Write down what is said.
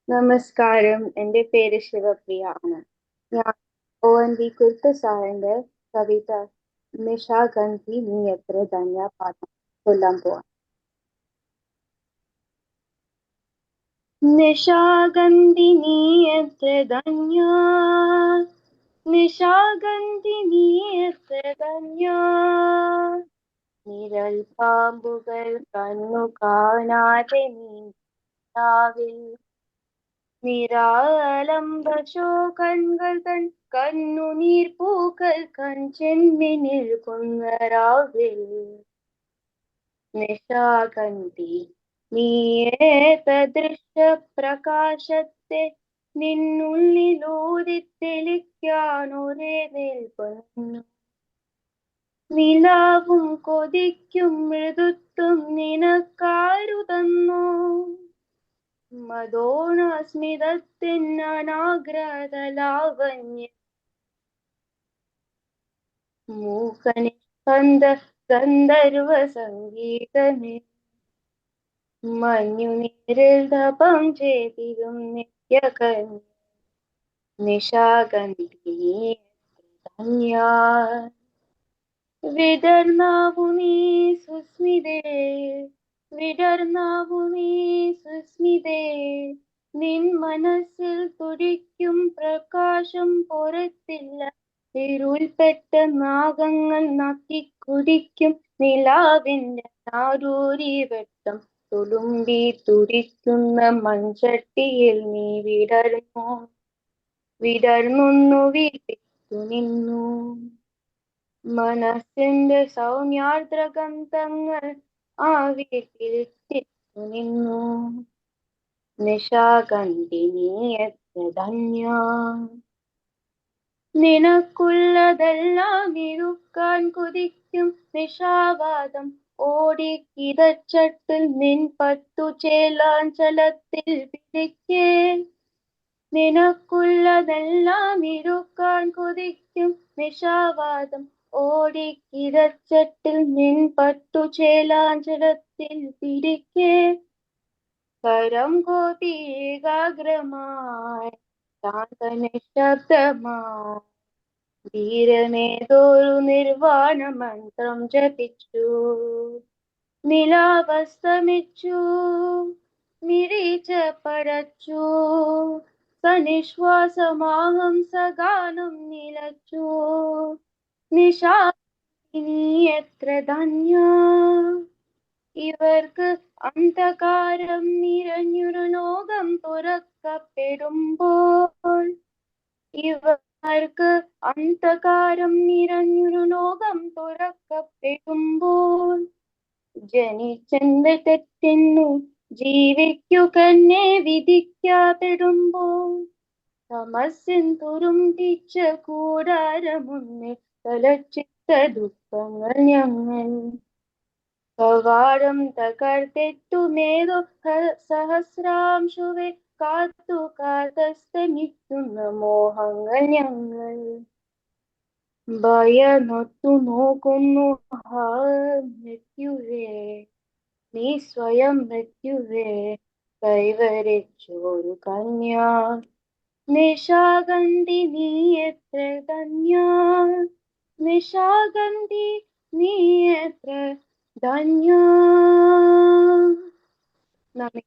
നമസ്കാരം. എൻ്റെ പേര് ശിവപ്രിയ ആണ്. ഞാൻ ONV കുരുത്ത സാറിന്റെ കവിത നിശാഗന്ധി നീ എത്ര ധന്യ പാഠം ചൊല്ലാൻ പോവാം. നിശാഗന്ധി നീ എത്ര ധന്യ, നിശാഗന്ധി നീ എത്ര ധന്യ, നിഴൽ പാമ്പുകൾ കണ്ണു കാണാതെ നീ നിരാലംബശോകങ്ങൾ തൻ കണ്ണുനീർ പൂക്കൾ കൺചെമ്മിനിൽ കുന്നരാവിൽ നിശാഗന്ധി നീയേതദൃശ്യ പ്രകാശത്തെ നിന്നുള്ളിലൂതി തെളിക്കാനൊരേ നിൽപ്പന്നു. നിലാവും കൊതിക്കും മൃദുത്വം നിനക്കാരു തന്നു. മദോണസ്മിതത്തിൻ അനാഗ്രത ലാവണ്യം മൂകനിസ്പന്ദ ഗന്ധർവ സംഗീതമേ മഞ്ഞുനീരിൽ തപം ചെയ്തിരും നിത്യകന്യ നിശാഗന്ധി ധന്യ. വിടർന്നാവു നീ സുസ്മിതേ, വിടർന്നാവു നീ സുസ്മിതേ, നിൻ മനസ്സിൽ തുടിക്കും പ്രകാശം പുറത്തില്ല. ഇരുൾപ്പെട്ട നാഗങ്ങൾ നക്കിക്കുടിക്കും നിലാവിന്റെ നാരൂരി വെട്ടം തുളുമ്പി തുടിക്കുന്ന മൺചട്ടിയിൽ നീ വിടർന്നൊന്നു വീട്ടിച്ചു നിന്നു. മനസ്സിന്റെ സൗമ്യാർദ്രഗന്ധങ്ങൾ ആ വീട്ടിലിട്ടിച്ചു നിന്നു. നിശാഗന്ധി നീ എത്ര ധന്യ, നിനക്കുള്ളതെല്ലാം ഇരുക്കാൻ കൊതിക്കും നിശാവാദം ഓടി കിതച്ചട്ടിൽ നിൻ പട്ടുചേലാഞ്ചലത്തിൽ പിടിക്കേ. നിനക്കുള്ളതെല്ലാം ഇരുക്കാൻ കൊതിക്കും നിശാവാദം ഓടി കിതച്ചട്ടിൽ നിൻ പട്ടുചേലാഞ്ചലത്തിൽ പിടിക്കേ. കരം കോതി ഏകാഗ്രമായി ശാന്ത നിശബ്ദമായി ധീരമേതൊരു നിർവാണ മന്ത്രം ജപിച്ചു. നിലാവസ്തമിച്ചു, നിരീച്ച പടച്ചു, സനിശ്വാസമാഹം സഗാനം നിലച്ചു. നിശാഗന്ധി നീ എത്ര ധന്യ, ഇവർക്ക് അന്ധകാരം നിറഞ്ഞൊരു ലോകം തുറക്കപ്പെടുമ്പോൾ, ഇവർക്ക് അന്ധകാരം നിറഞ്ഞൊരു ലോകം തുറക്കപ്പെടുമ്പോൾ ജനിച്ചെന്റെ തെറ്റെന്നു ജീവിക്കുകന്നെ വിധിക്കാതിടുമ്പോൾ തമസ്സിൻ തുരുമ്പിച്ച കൂടാരമുന്നിൽ തലച്ചിട്ട ദുഃഖങ്ങൾ ഞങ്ങൾ. കവാടം തകർത്തെത്തുമേതോ സഹസ്രാംശുവെ കാത്തു കാതസ്തമിക്കുന്ന മോഹങ്ങൾ ഞങ്ങൾ. ഭയമൊത്തു നോക്കുന്നു മൃത്യുവേ, നീ സ്വയം മൃത്യുവേ കൈവരിച്ചൊരു കന്യ. നിശാഗന്ധി നീ എത്ര ധന്യ, നിശാഗന്ധി നീ എത്ര ധന്യ. നന്ദി.